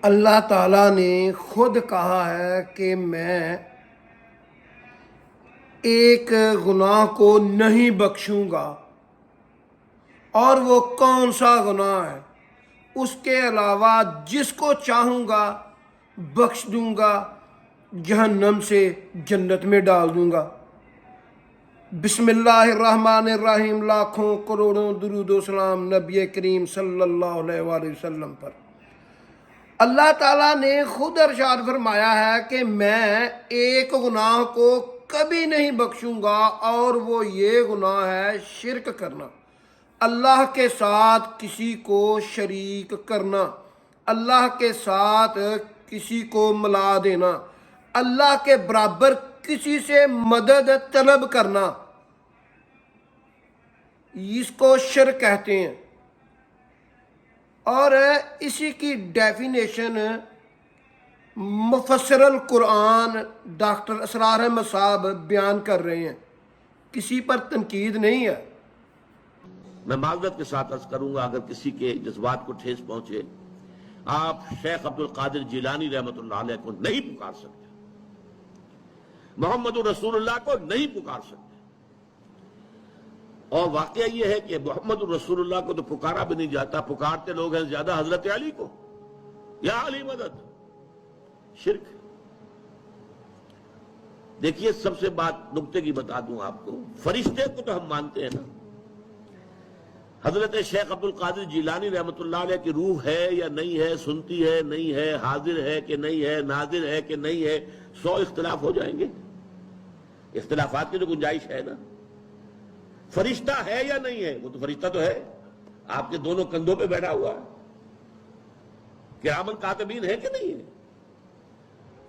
اللہ تعالیٰ نے خود کہا ہے کہ میں ایک گناہ کو نہیں بخشوں گا، اور وہ کون سا گناہ ہے؟ اس کے علاوہ جس کو چاہوں گا بخش دوں گا، جہنم سے جنت میں ڈال دوں گا۔ بسم اللہ الرحمن الرحیم، لاکھوں کروڑوں درود و سلام نبی کریم صلی اللہ علیہ وآلہ وسلم پر۔ اللہ تعالیٰ نے خود ارشاد فرمایا ہے کہ میں ایک گناہ کو کبھی نہیں بخشوں گا، اور وہ یہ گناہ ہے شرک کرنا، اللہ کے ساتھ کسی کو شریک کرنا، اللہ کے ساتھ کسی کو ملا دینا، اللہ کے برابر کسی سے مدد طلب کرنا، اس کو شرک کہتے ہیں۔ اور اسی کی ڈیفینیشن مفسر القرآن ڈاکٹر اسرار احمد صاحب بیان کر رہے ہیں، کسی پر تنقید نہیں ہے۔ میں معذرت کے ساتھ عرض کروں گا اگر کسی کے جذبات کو ٹھیس پہنچے، آپ شیخ عبد القادر جیلانی رحمۃ اللہ علیہ کو نہیں پکار سکتے، محمد رسول اللہ کو نہیں پکار سکتے، اور واقعہ یہ ہے کہ محمد رسول اللہ کو تو پکارا بھی نہیں جاتا، پکارتے لوگ ہیں زیادہ حضرت علی کو، یا علی مدد، شرک۔ دیکھیے سب سے بات نکتے کی بتا دوں آپ کو، فرشتے کو تو ہم مانتے ہیں نا، حضرت شیخ عبد القادر جیلانی رحمۃ اللہ علیہ کی روح ہے یا نہیں ہے، سنتی ہے نہیں ہے، حاضر ہے کہ نہیں ہے، ناظر ہے کہ نہیں ہے، 100 اختلاف ہو جائیں گے، اختلافات کی تو گنجائش ہے نا۔ فرشتہ ہے یا نہیں ہے؟ وہ تو فرشتہ تو ہے، آپ کے دونوں کندھوں پہ بیٹھا ہوا ہے، کرامن کاتبین ہے کہ نہیں ہے؟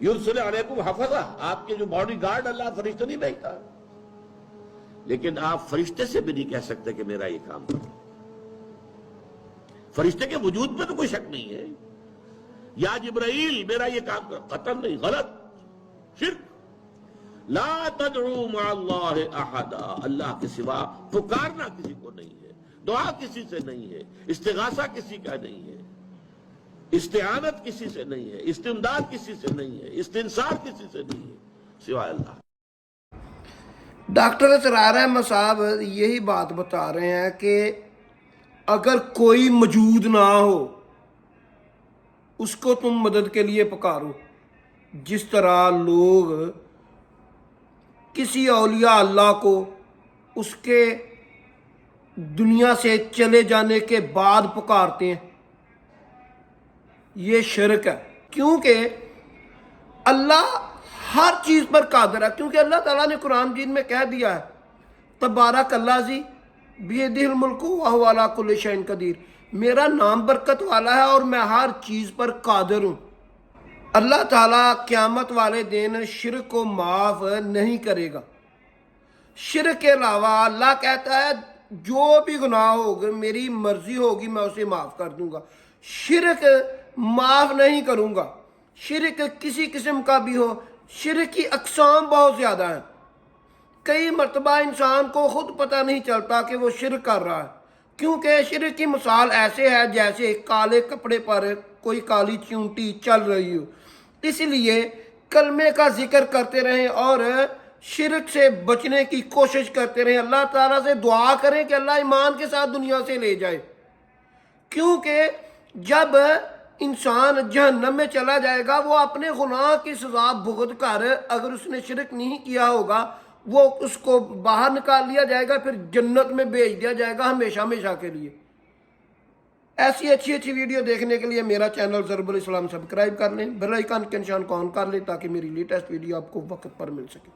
یرسل علیکم حفظہ، آپ کے جو باڈی گارڈ اللہ فرشتہ نہیں بھیجتا، لیکن آپ فرشتے سے بھی نہیں کہہ سکتے کہ میرا یہ کام کرو۔ فرشتے کے وجود پہ تو کوئی شک نہیں ہے، یا جبرائیل میرا یہ کام کرو، قطعاً نہیں، غلط، شرک۔ لا تدعو مع اللہ احدا، اللہ کے سوا پکارنا کسی کو نہیں ہے، دعا کسی سے نہیں ہے، استغاثہ کسی کا نہیں ہے، استعانت کسی سے نہیں ہے، استمداد کسی سے نہیں ہے، استنصار کسی سے نہیں ہے سوائے اللہ۔ ڈاکٹر اسرار احمد صاحب یہی بات بتا رہے ہیں کہ اگر کوئی موجود نہ ہو اس کو تم مدد کے لیے پکارو، جس طرح لوگ کسی اولیاء اللہ کو اس کے دنیا سے چلے جانے کے بعد پکارتے ہیں، یہ شرک ہے، کیونکہ اللہ ہر چیز پر قادر ہے، کیونکہ اللہ تعالیٰ نے قرآن مجید میں کہہ دیا ہے تبارک الذی بیدہ الملک وہو علی کل شیء قدیر، میرا نام برکت والا ہے اور میں ہر چیز پر قادر ہوں۔ اللہ تعالیٰ قیامت والے دن شرک کو معاف نہیں کرے گا۔ شرک کے علاوہ اللہ کہتا ہے جو بھی گناہ ہوگا میری مرضی ہوگی میں اسے معاف کر دوں گا، شرک معاف نہیں کروں گا۔ شرک کسی قسم کا بھی ہو، شرک کی اقسام بہت زیادہ ہیں، کئی مرتبہ انسان کو خود پتہ نہیں چلتا کہ وہ شرک کر رہا ہے، کیونکہ شرک کی مثال ایسے ہے جیسے کالے کپڑے پر کوئی کالی چونٹی چل رہی ہو۔ اس لیے کلمے کا ذکر کرتے رہیں اور شرک سے بچنے کی کوشش کرتے رہیں، اللہ تعالیٰ سے دعا کریں کہ اللہ ایمان کے ساتھ دنیا سے لے جائے، کیونکہ جب انسان جہنم میں چلا جائے گا وہ اپنے گناہ کی سزا بھگت کر، اگر اس نے شرک نہیں کیا ہوگا وہ اس کو باہر نکال لیا جائے گا، پھر جنت میں بھیج دیا جائے گا ہمیشہ ہمیشہ کے لیے۔ ایسی اچھی اچھی ویڈیو دیکھنے کے لیے میرا چینل ضرب الاسلام سبسکرائب کر لیں، بیل آئیکن کے نشان کو آن کر لیں تاکہ میری لیٹسٹ ویڈیو آپ کو وقت پر مل سکے۔